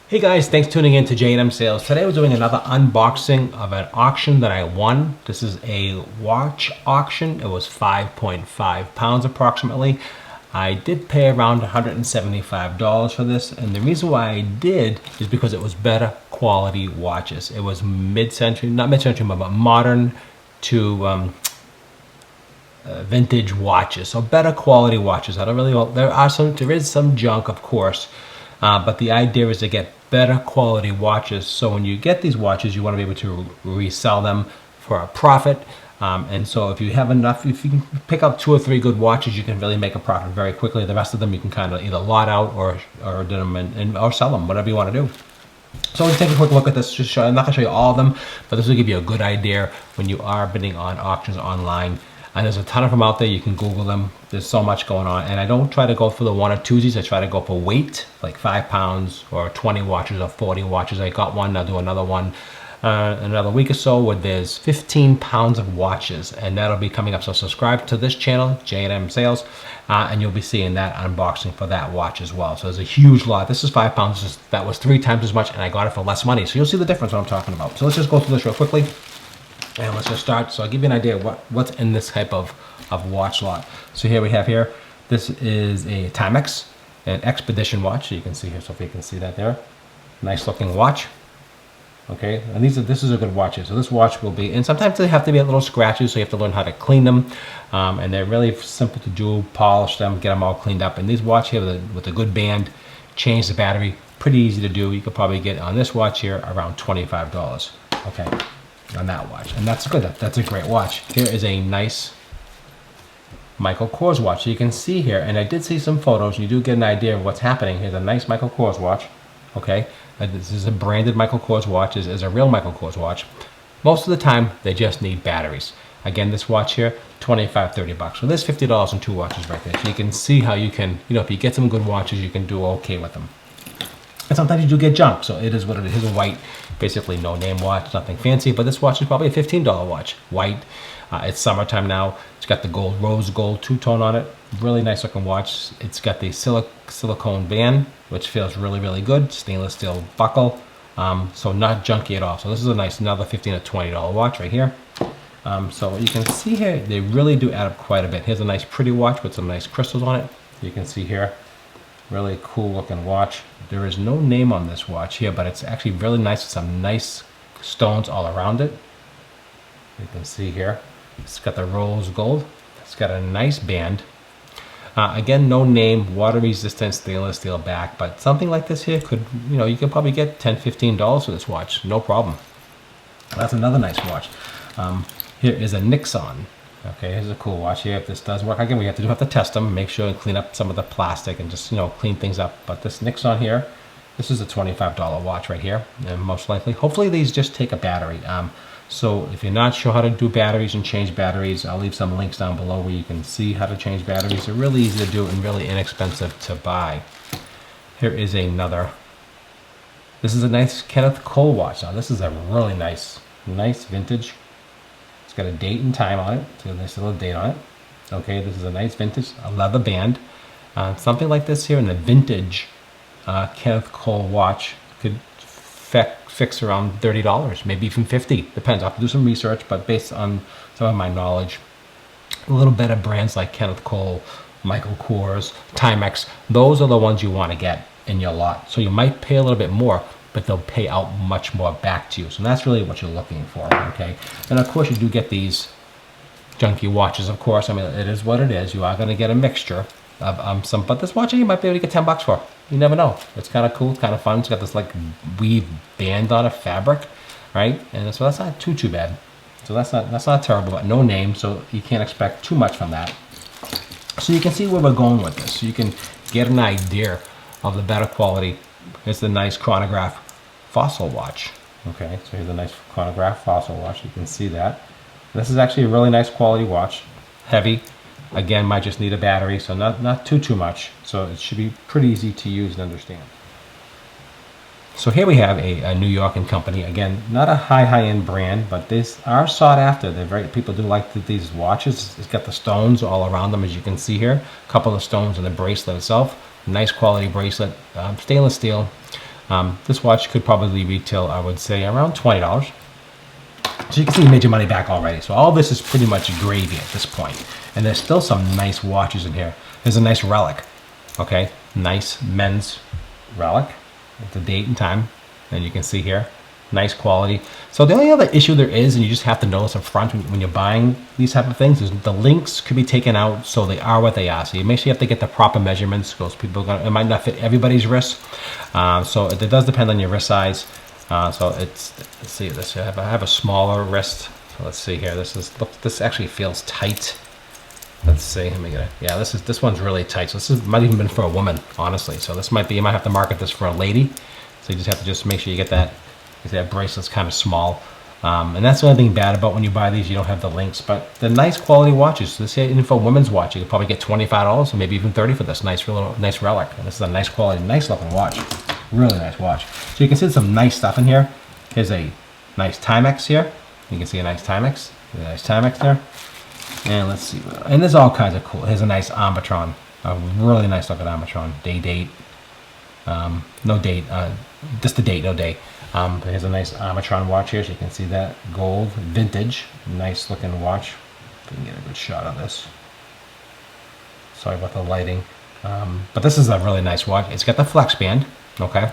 Hey guys, thanks for tuning in to J&M Sales. Today we're doing another unboxing of an auction that I won. This is a watch auction. It was 5.5 pounds approximately. I did pay around $175 for this, and the reason why I did is because it was better quality watches. It was mid-century, not mid-century, but modern to vintage watches, so better quality watches. I don't really, there is some junk, of course, but the idea is to get better quality watches. So when you get these watches, you want to be able to resell them for a profit. And so if you have enough, if you can pick up 2 or 3 good watches, you can really make a profit very quickly. The rest of them you can kind of either lot out or do them or sell them, whatever you want to do. So we'll take a quick look at this. Just I'm not going to show you all of them, but this will give you a good idea when you are bidding on auctions online. And there's a ton of them out there. You can Google them. There's so much going on. And I don't try to go for the 1 or 2s. I try to go for weight, like 5 pounds or 20 watches or 40 watches. I got one. I'll do another one another week or so where there's 15 pounds of watches. And that'll be coming up. So subscribe to this channel, J&M Sales, and you'll be seeing that unboxing for that watch as well. So there's a huge lot. This is 5 pounds. That was 3 times as much, and I got it for less money. So you'll see the difference what I'm talking about. So let's just go through this real quickly. And let's just start. So I'll give you an idea of what's in this type of watch lot. So here we have here, this is a Timex, an Expedition watch. So you can see here, so if you can see that there. Nice looking watch. Okay, and this is a good watch. So this watch will be, and sometimes they have to be a little scratchy, so you have to learn how to clean them. And they're really simple to do, polish them, get them all cleaned up. And these watch here with a good band, change the battery, pretty easy to do. You could probably get on this watch here around $25. Okay. On that watch, and that's good. That's a great watch. Here is a nice Michael Kors watch. So you can see here, and I did see some photos. You do get an idea of what's happening. Here's a nice Michael Kors watch. Okay, and this is a branded Michael Kors watch. This is a real Michael Kors watch. Most of the time, they just need batteries. Again, this watch here, $25, $30. So there's $50 on 2 watches right there. So you can see how you can, if you get some good watches, you can do okay with them. And sometimes you do get junk, so it is what it is. Here's a white, basically no name watch, nothing fancy, but this watch is probably a $15 watch. White, it's summertime now. It's got the gold, rose gold two-tone on it. Really nice looking watch. It's got the silicone band, which feels really, really good. Stainless steel buckle, so not junky at all. So this is a nice, another $15 to $20 watch right here. So you can see here, they really do add up quite a bit. Here's a nice pretty watch with some nice crystals on it. You can see here. Really cool looking watch. There is no name on this watch here, but it's actually really nice with some nice stones all around it. You can see here. It's got the rose gold. It's got a nice band. Again, no name, water resistant stainless steel back, but something like this here could, you could probably get $10, $15 for this watch. No problem. That's another nice watch. Here is a Nixon. Okay, here's a cool watch here. If this does work, again, we have to test them, make sure and clean up some of the plastic and just, clean things up. But this Nixon here, this is a $25 watch right here. And most likely, hopefully these just take a battery. So if you're not sure how to do batteries and change batteries, I'll leave some links down below where you can see how to change batteries. They're really easy to do and really inexpensive to buy. Here is another. This is a nice Kenneth Cole watch. Now this is a really nice vintage. Got a date and time on it, so a nice little date on it. Okay, this is a nice vintage, a leather band. Something like this here in the vintage Kenneth Cole watch could fix around $30, maybe even $50. Depends. I'll have to do some research, but based on some of my knowledge, a little better brands like Kenneth Cole, Michael Kors, Timex, those are the ones you want to get in your lot. So you might pay a little bit more, but they'll pay out much more back to you. So that's really what you're looking for, okay? And of course you do get these junky watches, of course. I mean, it is what it is. You are gonna get a mixture of some, but this watch you might be able to get $10 for. You never know. It's kind of cool, kind of fun. It's got this like weave band on a fabric, right? And so that's not too bad. So that's not terrible, but no name, so you can't expect too much from that. So you can see where we're going with this. So you can get an idea of the better quality. It's the nice chronograph fossil watch. Okay, so here's a nice chronograph fossil watch. You can see that. This is actually a really nice quality watch. Heavy. Again, might just need a battery, so not too much. So it should be pretty easy to use and understand. So here we have a New York and company. Again, not a high-end brand, but these are sought after. People do like these watches. It's got the stones all around them, as you can see here. A couple of stones in the bracelet itself. Nice quality bracelet, stainless steel. This watch could probably retail, I would say, around $20. So you can see you made your money back already. So all this is pretty much gravy at this point. And there's still some nice watches in here. There's a nice relic, okay? Nice men's relic with the date and time. And you can see here, nice quality. So the only other issue there is, and you just have to notice up front when you're buying these type of things, is the links could be taken out so they are what they are. So you make sure you have to get the proper measurements because it might not fit everybody's wrist. So it does depend on your wrist size. So let's see this. I have a smaller wrist. So let's see here. This actually feels tight. Let's see. Let me get it. Yeah, this one's really tight. So this might even been for a woman, honestly. So this might be, you might have to market this for a lady. So you just have to just make sure you get that. That bracelet's kind of small. And that's the only thing bad about when you buy these, you don't have the links. But the nice quality watches. This here, even for a women's watch, you could probably get $25 or maybe even $30 for this nice relic. And this is a nice quality, nice looking watch. Really nice watch. So you can see some nice stuff in here. Here's a nice Timex here. You can see a nice Timex. A nice Timex there. And let's see. And there's all kinds of cool. Here's a nice Arbitron. A really nice looking Arbitron. Date. No date. Just the date, no day. Here's a nice Arbitron watch here. So you can see that. Gold. Vintage. Nice looking watch. If we can get a good shot of this. Sorry about the lighting. But this is a really nice watch. It's got the flex band. Okay,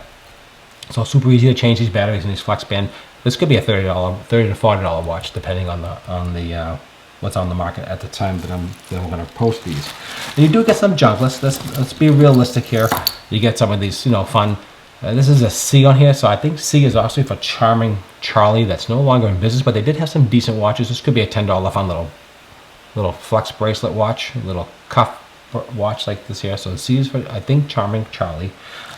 so super easy to change these batteries in these flex band. This could be a $30 to $40 watch, depending on the what's on the market at the time that I'm going to post these. And you do get some junk. Let's be realistic here. You get some of these, fun. This is a C on here, so I think C is actually for Charming Charlie. That's no longer in business, but they did have some decent watches. This could be a $10 fun little flex bracelet watch, a little cuff watch like this here. So C is for, I think, Charming Charlie.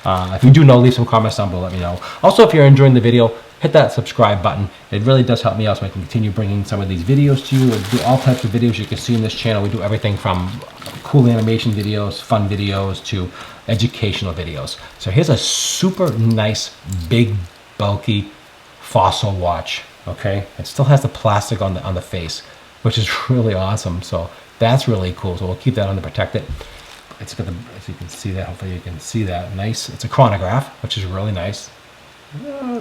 If you do know, leave some comments down below, let me know. Also, if you're enjoying the video, hit that subscribe button. It really does help me out so I can continue bringing some of these videos to you. We do all types of videos you can see in this channel. We do everything from cool animation videos, fun videos, to educational videos. So here's a super nice, big, bulky Fossil watch, okay? It still has the plastic on the face, which is really awesome. So that's really cool. So we'll keep that on to protect it. It's got as you can see that, hopefully you can see that. Nice. It's a chronograph, which is really nice.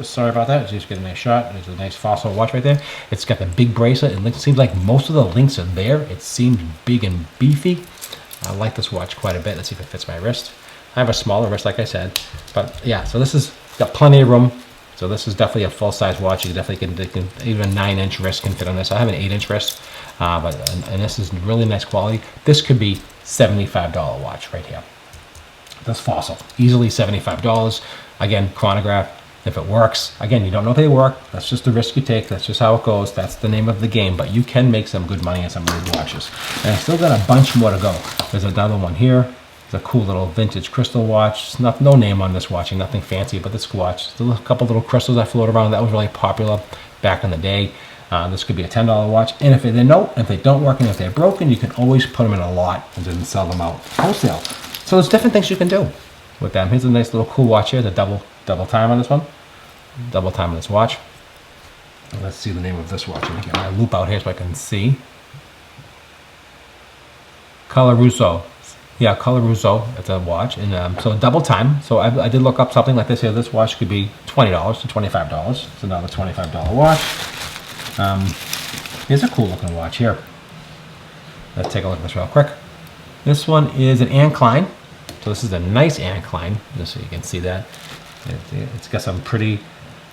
Sorry about that. Just get a nice shot. There's a nice Fossil watch right there. It's got the big bracelet. It seems like most of the links are there. It seems big and beefy. I like this watch quite a bit. Let's see if it fits my wrist. I have a smaller wrist, like I said. But yeah, so this is got plenty of room. So this is definitely a full-size watch. You definitely can even a 9-inch wrist can fit on this. I have an 8-inch wrist, and this is really nice quality. This could be $75 watch right here. This Fossil, easily $75. Again, chronograph. If it works, again, you don't know if they work. That's just the risk you take. That's just how it goes. That's the name of the game. But you can make some good money on some of these watches. And I still got a bunch more to go. There's another one here. It's a cool little vintage crystal watch. No name on this watch, nothing fancy, but this watch. Still a couple little crystals that float around. That was really popular back in the day. This could be a $10 watch. And if they don't work and if they're broken, you can always put them in a lot and then sell them out wholesale. So there's different things you can do with them. Here's a nice little cool watch here. The double time on this one. Double time on this watch. Let's see the name of this watch. Let me get my loop out here so I can see. Color Russo. Yeah, Color Russo. It's a watch. And so double time. So I did look up something like this here. This watch could be $20 to $25. It's another $25 watch. Here's a cool looking watch here. Let's take a look at this real quick. This one is an Ancline. So this is a nice Ancline, just so you can see that. It's got some pretty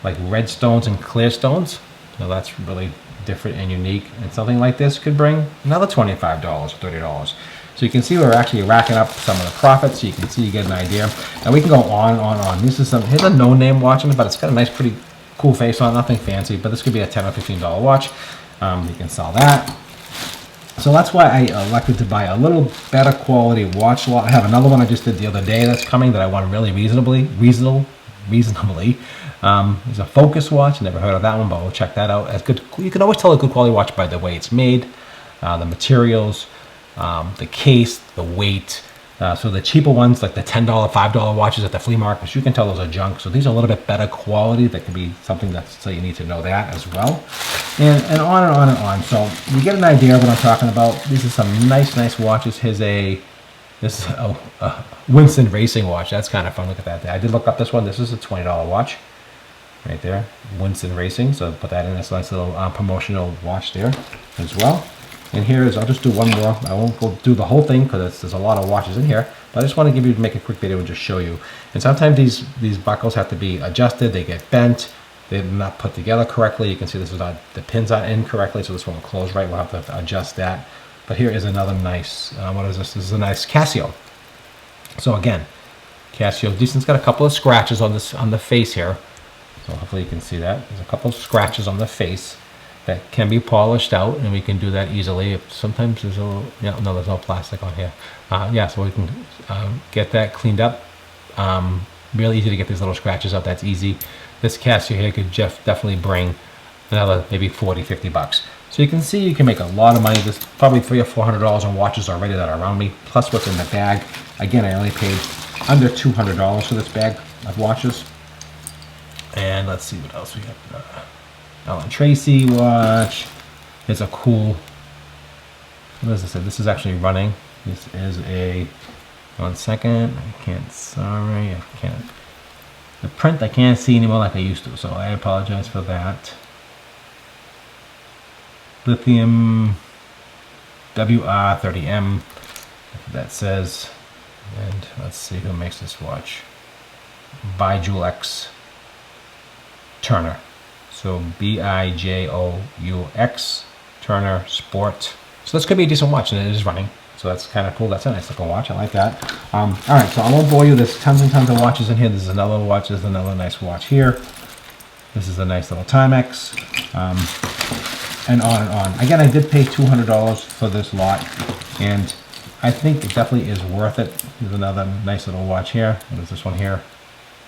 like red stones and clear stones. So that's really different and unique. And something like this could bring another $25 or $30. So you can see we're actually racking up some of the profits. So you can see, you get an idea. And we can go on and on. This is here's a no-name watch, but it's got a nice, pretty cool face on it. Nothing fancy, but this could be a $10 or $15 watch. You can sell that. So that's why I elected to buy a little better quality watch lot. I have another one I just did the other day that's coming that I want really reasonably. It's a Focus watch. Never heard of that one, but we'll check that out. As good, you can always tell a good quality watch by the way it's made, the materials, the case, the weight. So the cheaper ones, like the $10, $5 watches at the flea markets, you can tell those are junk. So these are a little bit better quality. That could be something so you need to know that as well. And on and on and on. So you get an idea of what I'm talking about. These are some nice watches. Here's a This is a Winston Racing watch. That's kind of fun. Look at that. I did look up this one. This is a $20 watch right there. Winston Racing. So put that in. This nice little promotional watch there as well. And here is, I'll just do one more. I won't go do the whole thing because there's a lot of watches in here. But I just want to make a quick video and just show you. And sometimes these buckles have to be adjusted. They get bent. They're not put together correctly. You can see this is not, the pins aren't in correctly, so this one will close right. We'll have to adjust that. But here is another nice, what is this? This is a nice Casio. So again, Casio, decent. It's got a couple of scratches on the face here. So hopefully you can see that. There's a couple of scratches on the face that can be polished out, and we can do that easily. Sometimes there's a little, yeah, no, there's no plastic on here. Yeah, so we can get that cleaned up. Really easy to get these little scratches out. That's easy. This Casio here could definitely bring another maybe 40, 50 bucks. So you can see you can make a lot of money. There's probably $300 or $400 on watches already that are around me, plus what's in the bag. Again, I only paid under $200 for this bag of watches. And let's see what else we have. Ellen Tracy watch. It's a cool, what is this? This is actually running. This is a, 1 second, I can't, sorry, I can't. The print I can't see anymore like I used to, so I apologize for that. Lithium WR30M, that says, and let's see who makes this watch. Bijous Turner. So BIJOUX Turner Sport. So this could be a decent watch, and it is running. So that's kind of cool. That's a nice looking watch. I like that. All right, so I won't bore you. There's tons and tons of watches in here. This is another watch. There's another nice watch here. This is a nice little Timex. And on and on. Again, I did pay $200 for this lot, and I think it definitely is worth it. There's another nice little watch here. What is this one here?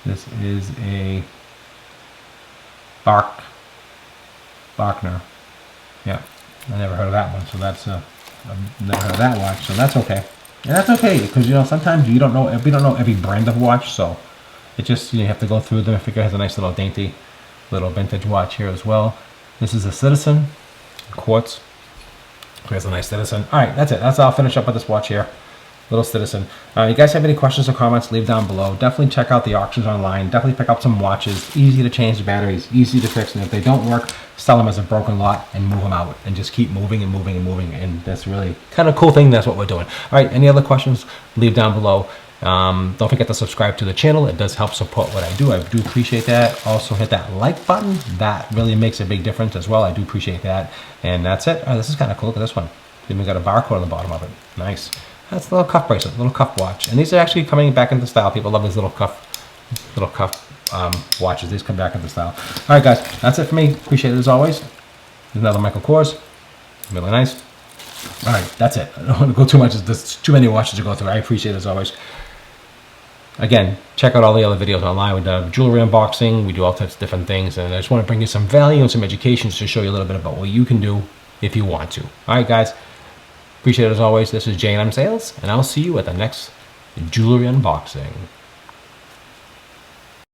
This is a Bachner. Yeah, I never heard of that one, so that's I've never heard of that watch, so that's okay. And that's okay, because you know sometimes we don't know every brand of watch, so it just, you have to go through them. I figure it has a nice little dainty little vintage watch here as well. This is a Citizen quartz. Here's a nice Citizen. All right, that's it. I'll finish up with this watch here. Little Citizen. You guys have any questions or comments, leave down below. Definitely check out the auctions online. Definitely pick up some watches. Easy to change the batteries, easy to fix, and if they don't work, sell them as a broken lot and move them out, and just keep moving and moving and moving. And that's really kind of cool thing. That's what we're doing. All right, any other questions, leave down below. Don't forget to subscribe to the channel. It does help support what I do. I do appreciate that. Also hit that like button. That really makes a big difference as well. I do appreciate that. And that's it. Oh, this is kind of cool. Look at this one. Even got a barcode on the bottom of it. Nice. That's a little cuff bracelet, little cuff watch. And these are actually coming back into style. People love these little cuff watches. These come back into style. All right, guys, that's it for me. Appreciate it as always. There's another Michael Kors. Really nice. All right, that's it. I don't want to go too much. There's too many watches to go through. I appreciate it as always. Again, check out all the other videos online. We do jewelry unboxing. We do all types of different things. And I just want to bring you some value and some education to show you a little bit about what you can do if you want to. All right, guys. Appreciate it as always. This is jandmsales, and I'll see you at the next jewelry unboxing.